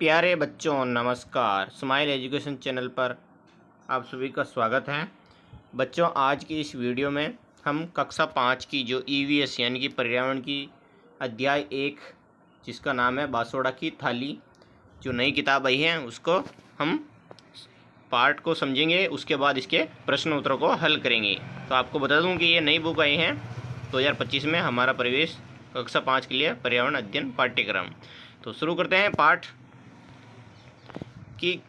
प्यारे बच्चों नमस्कार। स्माइल एजुकेशन चैनल पर आप सभी का स्वागत है। बच्चों, आज की इस वीडियो में हम कक्षा 5 की जो ईवीएस यानी कि पर्यावरण की अध्याय 1 जिसका नाम है बासोड़ा की थाली, जो नई किताब आई है उसको हम पार्ट को समझेंगे। उसके बाद इसके प्रश्न उत्तरों को हल करेंगे। तो आपको बता दूं कि ये नई बुक आई है 2025 में, हमारा परिवेश कक्षा 5 के लिए पर्यावरण अध्ययन पाठ्यक्रम। तो शुरू करते हैं पाठ कि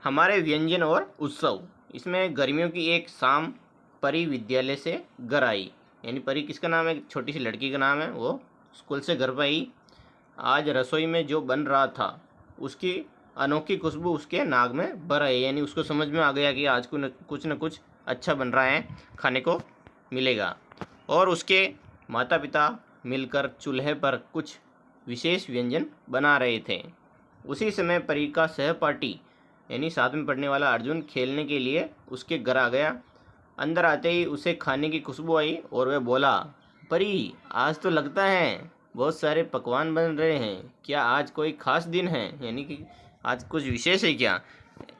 हमारे व्यंजन और उत्सव। इसमें गर्मियों की एक शाम परी विद्यालय से घर आई, यानी परी किसका नाम है? छोटी सी लड़की का नाम है। वो स्कूल से घर पर आई। आज रसोई में जो बन रहा था उसकी अनोखी खुशबू उसके नाक में भर आई, यानी उसको समझ में आ गया कि आज कुछ न कुछ अच्छा बन रहा है, खाने को मिलेगा। और उसके माता पिता मिलकर चूल्हे पर कुछ विशेष व्यंजन बना रहे थे। उसी समय परी का सहपाठी यानी साथ में पढ़ने वाला अर्जुन खेलने के लिए उसके घर आ गया। अंदर आते ही उसे खाने की खुशबू आई और वह बोला, परी, आज तो लगता है बहुत सारे पकवान बन रहे हैं। क्या आज कोई खास दिन है? यानी कि आज कुछ विशेष है क्या?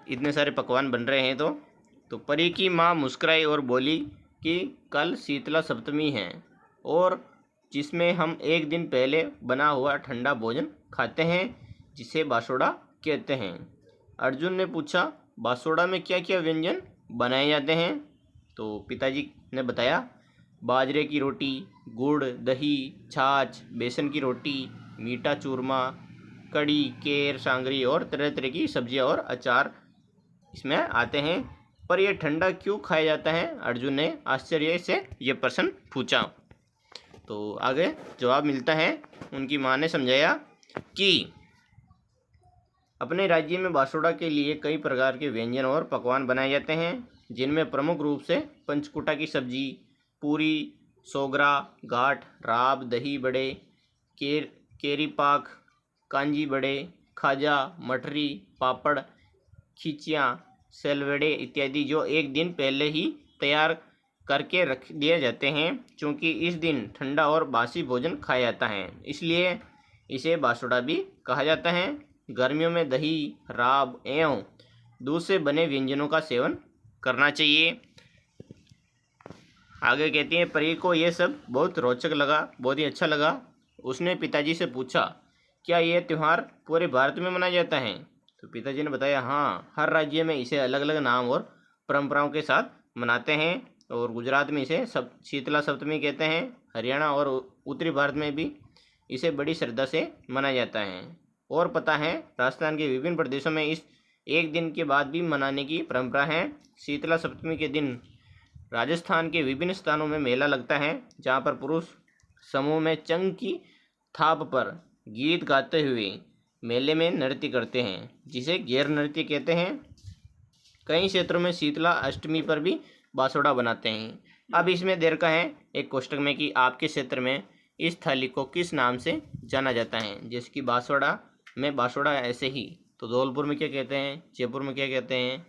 इतने सारे पकवान बन रहे हैं। तो परी की माँ मुस्कुराई और बोली कि कल शीतला सप्तमी है और जिसमें हम एक दिन पहले बना हुआ ठंडा भोजन खाते हैं, जिसे बासोड़ा कहते हैं। अर्जुन ने पूछा, बासोड़ा में क्या क्या व्यंजन बनाए जाते हैं? तो पिताजी ने बताया, बाजरे की रोटी, गुड़, दही, छाछ, बेसन की रोटी, मीठा चूरमा, कड़ी, केर, सांगरी और तरह तरह की सब्जियां और अचार इसमें आते हैं। पर यह ठंडा क्यों खाया जाता है? अर्जुन ने आश्चर्य से यह प्रश्न पूछा। तो आगे जवाब मिलता है। उनकी माँ ने समझाया कि अपने राज्य में बासोड़ा के लिए कई प्रकार के व्यंजन और पकवान बनाए जाते हैं, जिनमें प्रमुख रूप से पंचकुटा की सब्जी, पूरी, सोगरा, गाठ, राब, दही बड़े, केरी पाक, कांजी बड़े, खाजा, मठरी, पापड़, खिचियाँ, सेलवड़े इत्यादि, जो एक दिन पहले ही तैयार करके रख दिए जाते हैं। क्योंकि इस दिन ठंडा और बासी भोजन खाया जाता है, इसलिए इसे बासोड़ा भी कहा जाता है। गर्मियों में दही, राब एवं दूध से बने व्यंजनों का सेवन करना चाहिए। आगे कहती हैं, परी को यह सब बहुत रोचक लगा, बहुत ही अच्छा लगा। उसने पिताजी से पूछा, क्या यह त्यौहार पूरे भारत में मनाया जाता है? तो पिताजी ने बताया, हाँ, हर राज्य में इसे अलग अलग नाम और परंपराओं के साथ मनाते हैं। और गुजरात में इसे शीतला सप्तमी कहते हैं। हरियाणा और उत्तरी भारत में भी इसे बड़ी श्रद्धा से मनाया जाता है। और पता है, राजस्थान के विभिन्न प्रदेशों में इस एक दिन के बाद भी मनाने की परंपरा है। शीतला सप्तमी के दिन राजस्थान के विभिन्न स्थानों में मेला लगता है, जहाँ पर पुरुष समूह में चंग की थाप पर गीत गाते हुए मेले में नृत्य करते हैं, जिसे गैर नृत्य कहते हैं। कई क्षेत्रों में शीतला अष्टमी पर भी बासोड़ा बनाते हैं। अब इसमें देर का है एक कोष्टक में कि आपके क्षेत्र में इस थाली को किस नाम से जाना जाता है। जैसे कि बासोड़ा में बासोड़ा ऐसे ही, तो धौलपुर में क्या कहते हैं, जयपुर में क्या कहते हैं,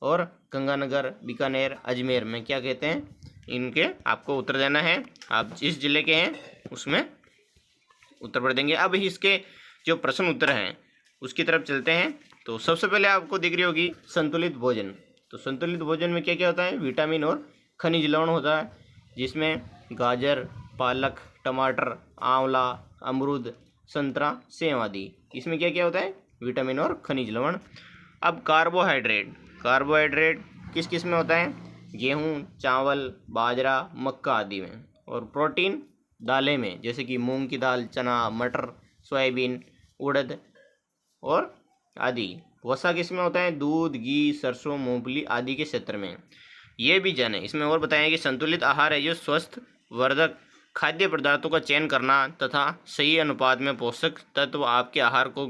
और गंगानगर, बीकानेर, अजमेर में क्या कहते हैं, इनके आपको उत्तर देना है। आप जिस जिले के हैं उसमें उत्तर भर देंगे। अब इसके जो प्रश्न उत्तर हैं उसकी तरफ चलते हैं। तो सबसे पहले आपको दिख रही होगी संतुलित भोजन। तो संतुलित भोजन में क्या क्या होता है? विटामिन और खनिज लवण होता है, जिसमें गाजर, पालक, टमाटर, आंवला, अमरूद, संतरा, सेव आदि। इसमें क्या क्या होता है? विटामिन और खनिज लवण। अब कार्बोहाइड्रेट किस किस में होता है? गेहूँ, चावल, बाजरा, मक्का आदि में। और प्रोटीन दालें में, जैसे कि मूंग की दाल, चना, मटर, सोयाबीन, उड़द और आदि। वसा किस में होता है? दूध, घी, सरसों, मूंगफली आदि के क्षेत्र में। ये भी जाने। इसमें और बताया कि संतुलित आहार है जो स्वस्थ वर्धक खाद्य पदार्थों का चयन करना तथा सही अनुपात में पोषक तत्व आपके आहार को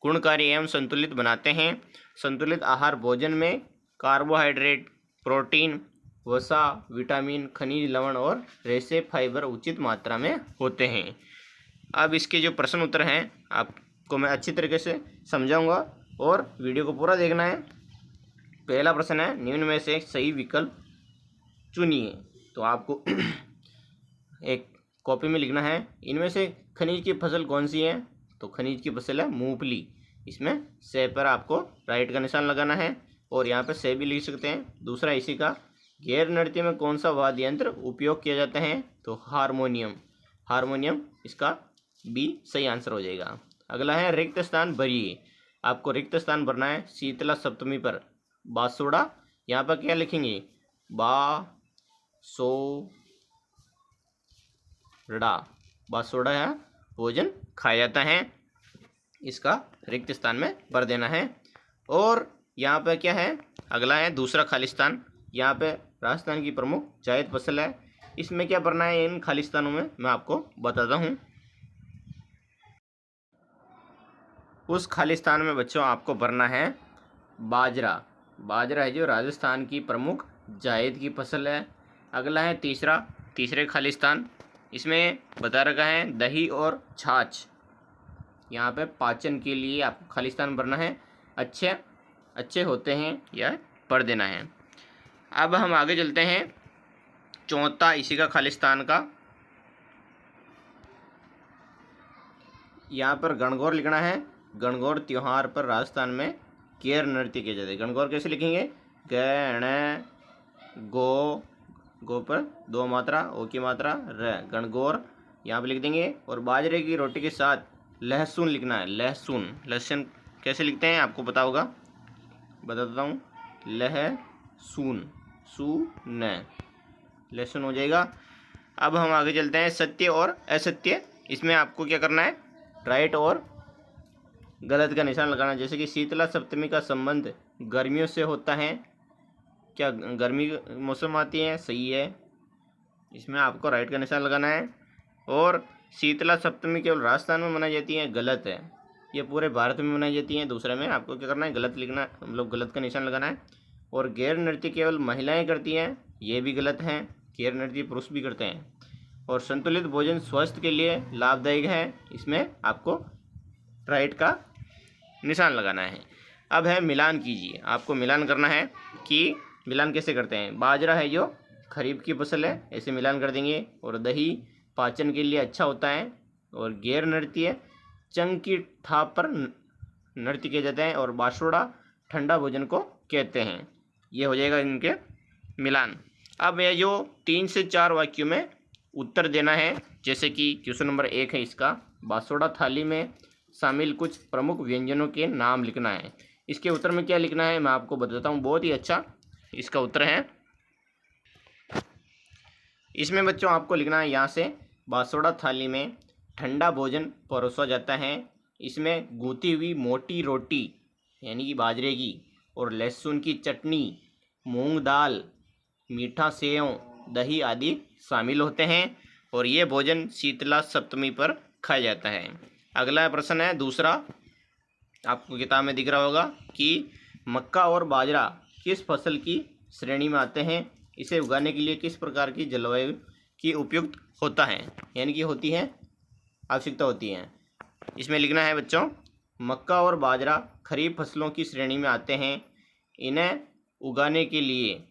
गुणकारी एवं संतुलित बनाते हैं। संतुलित आहार भोजन में कार्बोहाइड्रेट, प्रोटीन, वसा, विटामिन, खनिज लवण और रेशे फाइबर उचित मात्रा में होते हैं। अब इसके जो प्रश्न उत्तर हैं आपको मैं अच्छी तरीके से समझाऊंगा और वीडियो को पूरा देखना है। पहला प्रश्न है, निम्न में से सही विकल्प चुनिए। तो आपको एक कॉपी में लिखना है, इनमें से खनिज की फसल कौन सी है? तो खनिज की फसल है मूंगफली। इसमें से पर आपको राइट का निशान लगाना है और यहाँ पे से भी लिख सकते हैं। दूसरा इसी का, गैर नृत्य में कौन सा वाद्य यंत्र उपयोग किया जाता है, तो हारमोनियम। हारमोनियम इसका बी सही आंसर हो जाएगा। अगला है रिक्त स्थान भरिए। आपको रिक्त स्थान भरना है शीतला सप्तमी पर बासोड़ा। यहाँ पर क्या लिखेंगे, बासोड़ा है भोजन खाया जाता है, इसका रिक्त स्थान में भर देना है। और यहाँ पे क्या है, अगला है दूसरा खाली स्थान। यहाँ पे राजस्थान की प्रमुख जायद फसल है, इसमें क्या भरना है इन खाली स्थानों में मैं आपको बताता हूँ। उस खाली स्थान में बच्चों आपको भरना है बाजरा। बाजरा है जो राजस्थान की प्रमुख जायद की फसल है। अगला है तीसरे खाली स्थान, इसमें बता रखा है दही और छाछ। यहाँ पे पाचन के लिए आपको खाली स्थान भरना है, अच्छे होते हैं या पढ़ देना है। अब हम आगे चलते हैं चौथा इसी का खाली स्थान का। यहाँ पर गणगौर लिखना है। गणगौर त्योहार पर राजस्थान में केर नृत्य किए जाते हैं। गणगौर कैसे लिखेंगे, गण गो पर दो मात्रा, ओ की मात्रा, र, गणगौर यहाँ पे लिख देंगे। और बाजरे की रोटी के साथ लहसुन लिखना है। लहसुन कैसे लिखते हैं आपको पता होगा, बता देता हूँ, लहसुन लहसुन हो जाएगा। अब हम आगे चलते हैं सत्य और असत्य। इसमें आपको क्या करना है, राइट और गलत का निशान लगाना। जैसे कि शीतला सप्तमी का संबंध गर्मियों से होता है, क्या गर्मी मौसम आती है, सही है, इसमें आपको राइट का निशान लगाना है। और शीतला सप्तमी केवल राजस्थान में मनाई जाती है, गलत है, ये पूरे भारत में मनाई जाती है। दूसरे में आपको क्या करना है, गलत लिखना, मतलब गलत का निशान लगाना है। और गैर नृत्य केवल महिलाएं करती हैं, ये भी गलत है, गैर नृत्य पुरुष भी करते हैं। और संतुलित भोजन स्वास्थ्य के लिए लाभदायक है, इसमें आपको राइट का निशान लगाना है। अब है मिलान कीजिए। आपको मिलान करना है कि मिलान कैसे करते हैं। बाजरा है जो खरीफ की फसल है, ऐसे मिलान कर देंगे। और दही पाचन के लिए अच्छा होता है। और गैर नृत्य चंग की थाप पर नृत्य किए जाते हैं। और बासोड़ा ठंडा भोजन को कहते हैं। ये हो जाएगा इनके मिलान। अब ये जो 3 से 4 वाक्यों में उत्तर देना है, जैसे कि क्वेश्चन नंबर 1 है इसका, बासोड़ा थाली में शामिल कुछ प्रमुख व्यंजनों के नाम लिखना है। इसके उत्तर में क्या लिखना है मैं आपको बताता हूँ, बहुत ही अच्छा इसका उत्तर है। इसमें बच्चों आपको लिखना है यहाँ से, बासोड़ा थाली में ठंडा भोजन परोसा जाता है। इसमें गूंथी हुई मोटी रोटी यानी कि बाजरे की, और लहसुन की चटनी, मूंग दाल, मीठा सेव, दही आदि शामिल होते हैं। और ये भोजन शीतला सप्तमी पर खाया जाता है। अगला प्रश्न है दूसरा, आपको किताब में दिख रहा होगा कि मक्का और बाजरा किस फसल की श्रेणी में आते हैं, इसे उगाने के लिए किस प्रकार की जलवायु की उपयुक्त होता है, यानी कि होती है, आवश्यकता होती है। इसमें लिखना है बच्चों, मक्का और बाजरा खरीफ फसलों की श्रेणी में आते हैं। इन्हें उगाने के लिए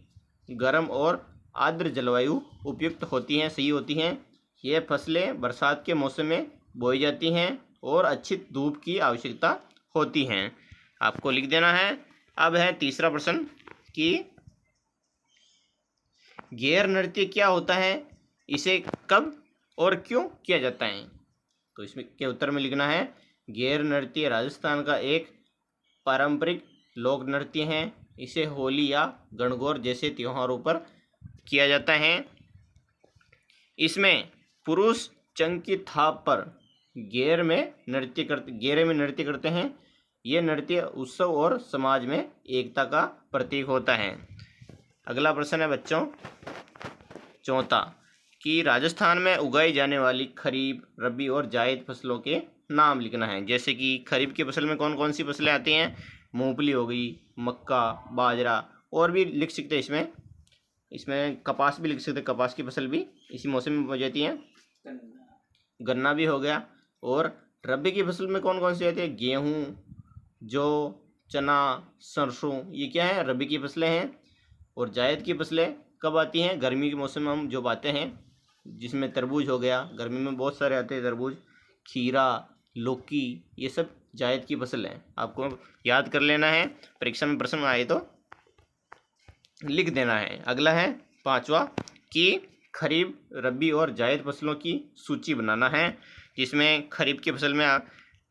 गर्म और आर्द्र जलवायु उपयुक्त होती हैं, सही होती हैं। ये फसलें बरसात के मौसम में बोई जाती हैं और अच्छी धूप की आवश्यकता होती हैं। आपको लिख देना है। अब है तीसरा प्रश्न कि गैर नृत्य क्या होता है, इसे कब और क्यों किया जाता है। तो इसमें के उत्तर में लिखना है, गैर नृत्य राजस्थान का एक पारंपरिक लोक नृत्य है। इसे होली या गणगौर जैसे त्योहारों पर किया जाता है। इसमें पुरुष चंग की थाप पर घेरे में नृत्य करते हैं। ये नृत्य उत्सव और समाज में एकता का प्रतीक होता है। अगला प्रश्न है बच्चों चौथा कि राजस्थान में उगाई जाने वाली खरीफ, रबी और जायद फसलों के नाम लिखना है। जैसे कि खरीफ की फसल में कौन कौन सी फसलें आती हैं, मूंगफली हो गई, मक्का, बाजरा, और भी लिख सकते हैं। इसमें कपास भी लिख सकते हैं, कपास की फसल भी इसी मौसम में हो जाती है। गन्ना भी हो गया। और रबी की फसल में कौन कौन सी आती है, गेहूँ, जौ, चना, सरसों, ये क्या है, रबी की फसलें हैं। और जायद की फसलें कब आती हैं, गर्मी के मौसम में हम जो पाते हैं, जिसमें तरबूज हो गया, गर्मी में बहुत सारे आते हैं तरबूज, खीरा, लौकी, ये सब जायद की फसल है। आपको याद कर लेना है, परीक्षा में प्रश्न आए तो लिख देना है। अगला है 5वां कि खरीफ, रबी और जायद फसलों की सूची बनाना है, जिसमें खरीफ की फसल में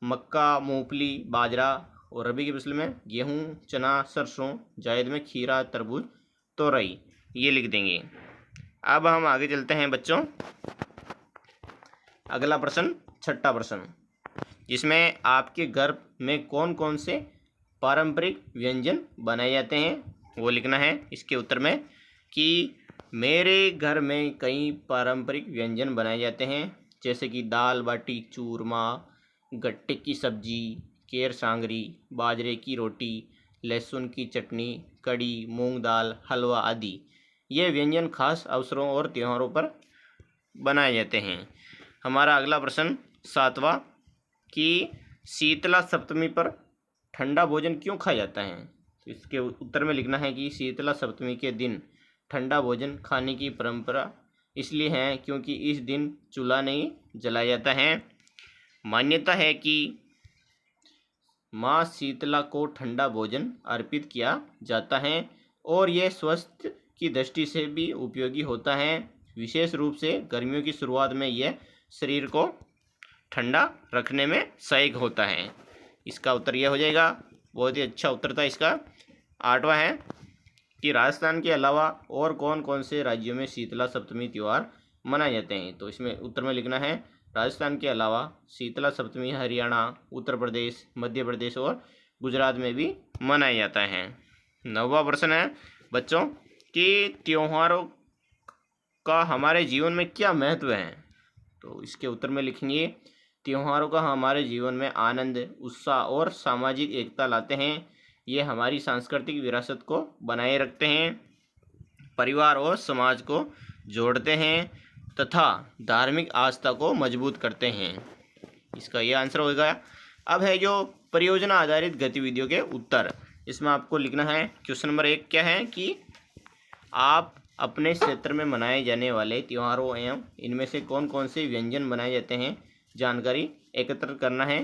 मक्का, मूंगफली, बाजरा और रबी की फसल में गेहूं, चना, सरसों, जायद में खीरा, तरबूज, तोरई, ये लिख देंगे। अब हम आगे चलते हैं बच्चों। अगला प्रश्न, छठा प्रश्न, जिसमें आपके घर में कौन कौन से पारंपरिक व्यंजन बनाए जाते हैं वो लिखना है। इसके उत्तर में कि मेरे घर में कई पारंपरिक व्यंजन बनाए जाते हैं, जैसे कि दाल बाटी चूरमा, गट्टे की सब्जी, केर सांगरी, बाजरे की रोटी, लहसुन की चटनी, कड़ी, मूंग दाल, हलवा आदि। ये व्यंजन खास अवसरों और त्योहारों पर बनाए जाते हैं। हमारा अगला प्रश्न 7वां कि शीतला सप्तमी पर ठंडा भोजन क्यों खाया जाता है। तो इसके उत्तर में लिखना है कि शीतला सप्तमी के दिन ठंडा भोजन खाने की परंपरा इसलिए है क्योंकि इस दिन चूल्हा नहीं जलाया जाता है। मान्यता है कि माँ शीतला को ठंडा भोजन अर्पित किया जाता है और यह स्वास्थ्य की दृष्टि से भी उपयोगी होता है। विशेष रूप से गर्मियों की शुरुआत में यह शरीर को ठंडा रखने में सहायक होता है। इसका उत्तर यह हो जाएगा। बहुत ही अच्छा उत्तर था इसका। 8वां है कि राजस्थान के अलावा और कौन कौन से राज्यों में शीतला सप्तमी त्यौहार मनाए जाते हैं। तो इसमें उत्तर में लिखना है राजस्थान के अलावा शीतला सप्तमी हरियाणा, उत्तर प्रदेश, मध्य प्रदेश और गुजरात में भी मनाया जाता है। 9वां प्रश्न है बच्चों कि त्योहारों का हमारे जीवन में क्या महत्व है। तो इसके उत्तर में लिखेंगे त्योहारों का हमारे जीवन में आनंद, उत्साह और सामाजिक एकता लाते हैं। ये हमारी सांस्कृतिक विरासत को बनाए रखते हैं, परिवार और समाज को जोड़ते हैं तथा धार्मिक आस्था को मजबूत करते हैं। इसका ये आंसर होगा। अब है जो परियोजना आधारित गतिविधियों के उत्तर। इसमें आपको लिखना है क्वेश्चन नंबर 1 क्या है कि आप अपने क्षेत्र में मनाए जाने वाले त्योहारों एवं इनमें से कौन कौन से व्यंजन बनाए जाते हैं जानकारी एकत्र करना है।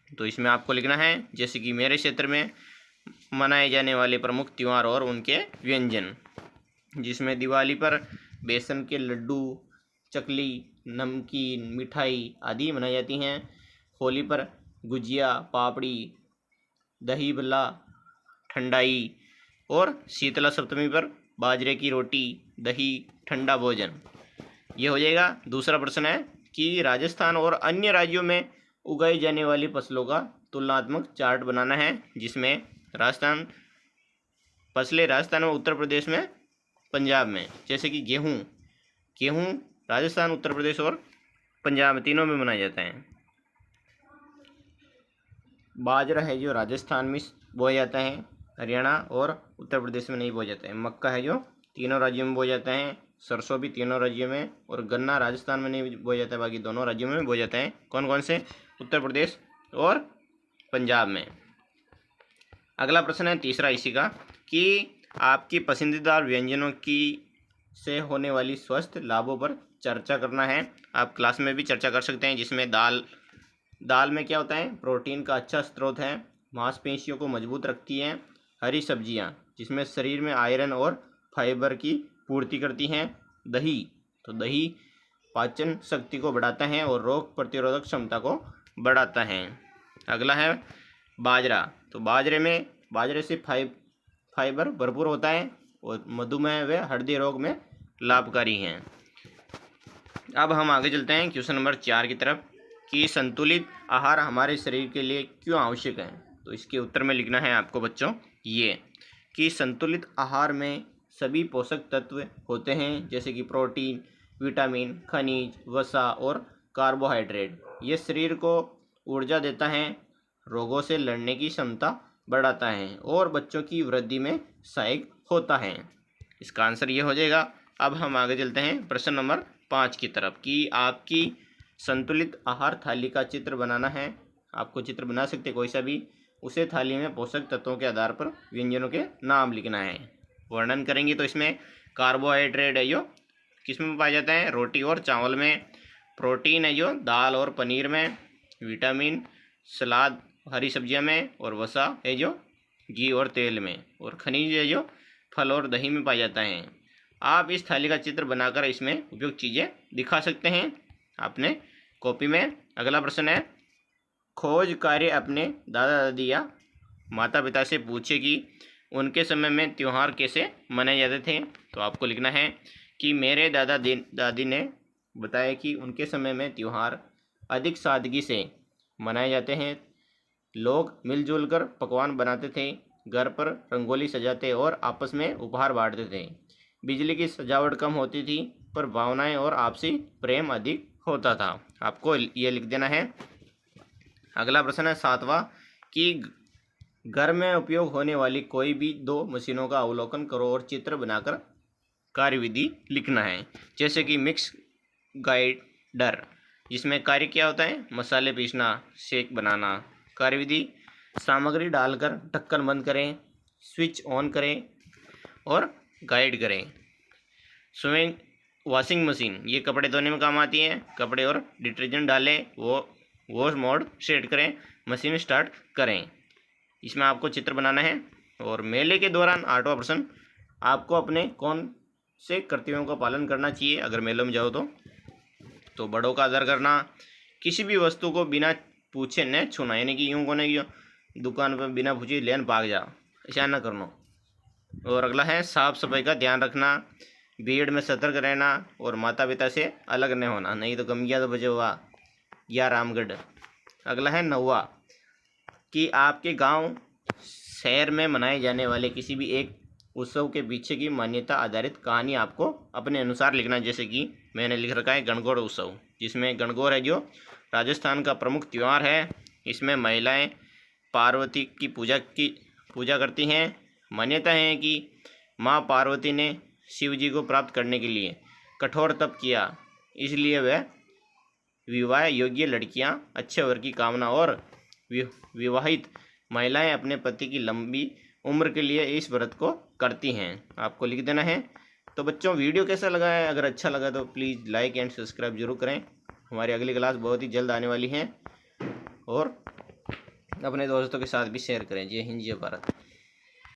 तो इसमें आपको लिखना है जैसे कि मेरे क्षेत्र में मनाए जाने वाले प्रमुख त्यौहार और उनके व्यंजन, जिसमें दिवाली पर बेसन के लड्डू, चकली, नमकीन, मिठाई आदि बनाई जाती हैं। होली पर गुजिया, पापड़ी, दही बल्ला, ठंडाई और शीतला सप्तमी पर बाजरे की रोटी, दही, ठंडा भोजन, ये हो जाएगा। दूसरा प्रश्न है कि राजस्थान और अन्य राज्यों में उगाई जाने वाली फसलों का तुलनात्मक चार्ट बनाना है, जिसमें राजस्थान फसलें राजस्थान में, उत्तर प्रदेश में, पंजाब में, जैसे कि गेहूँ राजस्थान, उत्तर प्रदेश और पंजाब तीनों में मनाया जाता है। बाजरा है जो राजस्थान में बोया जाता है, हरियाणा और उत्तर प्रदेश में नहीं बोया जाता है। मक्का है जो तीनों राज्यों में बोया जाता है। सरसों भी तीनों राज्यों में, और गन्ना राजस्थान में नहीं बोया जाता है, बाकी दोनों राज्यों में बोया जाता है। कौन कौन से? उत्तर प्रदेश और पंजाब में। अगला प्रश्न है तीसरा इसी का कि आपकी पसंदीदा व्यंजनों की से होने वाली स्वास्थ्य लाभों पर चर्चा करना है। आप क्लास में भी चर्चा कर सकते हैं, जिसमें दाल में क्या होता है? प्रोटीन का अच्छा स्रोत है, मांसपेशियों को मजबूत रखती हैं। हरी सब्जियां जिसमें शरीर में आयरन और फाइबर की पूर्ति करती हैं। दही पाचन शक्ति को बढ़ाता है और रोग प्रतिरोधक क्षमता को बढ़ाता है। अगला है बाजरा। तो बाजरे से फाइबर भरपूर होता है और मधुमेह व हृदय रोग में लाभकारी हैं। अब हम आगे चलते हैं क्वेश्चन नंबर 4 की तरफ कि संतुलित आहार हमारे शरीर के लिए क्यों आवश्यक है। तो इसके उत्तर में लिखना है आपको बच्चों ये कि संतुलित आहार में सभी पोषक तत्व होते हैं, जैसे कि प्रोटीन, विटामिन, खनिज, वसा और कार्बोहाइड्रेट। ये शरीर को ऊर्जा देता है, रोगों से लड़ने की क्षमता बढ़ाता है और बच्चों की वृद्धि में सहायक होता है। इसका आंसर ये हो जाएगा। अब हम आगे चलते हैं प्रश्न नंबर 5 की तरफ कि आपकी संतुलित आहार थाली का चित्र बनाना है। आपको चित्र बना सकते कोई सा भी, उसे थाली में पोषक तत्वों के आधार पर व्यंजनों के नाम लिखना है। वर्णन करेंगे तो इसमें कार्बोहाइड्रेट है जो किस में पाया जाता है? रोटी और चावल में। प्रोटीन है जो दाल और पनीर में। विटामिन सलाद हरी सब्जियां में, और वसा है जो घी और तेल में, और खनिज है जो फल और दही में पाया जाता है। आप इस थाली का चित्र बनाकर इसमें उपयुक्त चीज़ें दिखा सकते हैं अपने कॉपी में। अगला प्रश्न है, खोज कार्य अपने दादा दादी या माता पिता से पूछे कि उनके समय में त्यौहार कैसे मनाए जाते थे। तो आपको लिखना है कि मेरे दादा दादी ने बताया कि उनके समय में त्यौहार अधिक सादगी से मनाए जाते हैं। लोग मिलजुल कर पकवान बनाते थे, घर पर रंगोली सजाते और आपस में उपहार बांटते थे। बिजली की सजावट कम होती थी, पर भावनाएं और आपसी प्रेम अधिक होता था। आपको ये लिख देना है। अगला प्रश्न है 7वां कि घर में उपयोग होने वाली कोई भी दो मशीनों का अवलोकन करो और चित्र बनाकर कार्यविधि लिखना है। जैसे कि मिक्स ग्राइंडर, जिसमें कार्य क्या होता है, मसाले पीसना, शेक बनाना। कार्यविधि, सामग्री डालकर ढक्कन बंद करें, स्विच ऑन करें और गाइड करें। स्विंग वॉशिंग मशीन, ये कपड़े धोने में काम आती है। कपड़े और डिटर्जेंट डालें, वो वॉश मोड सेट करें, मशीन स्टार्ट करें। इसमें आपको चित्र बनाना है। और मेले के दौरान 8वां प्रश्न, आपको अपने कौन से कर्तव्यों का पालन करना चाहिए अगर मेलों में जाओ तो बड़ों का आदर करना, किसी भी वस्तु को बिना पूछे न छूना, यानी कि यूँ कोने की दुकान पर बिना पूछे लेन भाग जा, ऐसा न करना। और अगला है साफ सफाई का ध्यान रखना, भीड़ में सतर्क रहना और माता पिता से अलग न होना, नहीं तो गम गया तो बचे हुआ या रामगढ़। अगला है 9वां कि आपके गांव शहर में मनाए जाने वाले किसी भी एक उत्सव के पीछे की मान्यता आधारित कहानी आपको अपने अनुसार लिखना। जैसे कि मैंने लिख रखा है गणगौर उत्सव, जिसमें गणगौर है जो राजस्थान का प्रमुख त्यौहार है। इसमें महिलाएं पार्वती की पूजा करती हैं। मान्यता है कि माँ पार्वती ने शिव जी को प्राप्त करने के लिए कठोर तप किया, इसलिए वह विवाह योग्य लड़कियां, अच्छे वर की कामना और विवाहित महिलाएं अपने पति की लंबी उम्र के लिए इस व्रत को करती हैं। आपको लिख देना है। तो बच्चों, वीडियो कैसा लगा है? अगर अच्छा लगा तो प्लीज़ लाइक एंड सब्सक्राइब जरूर करें। हमारी अगली क्लास बहुत ही जल्द आने वाली है, और अपने दोस्तों के साथ भी शेयर करें। जय हिंद, जय भारत।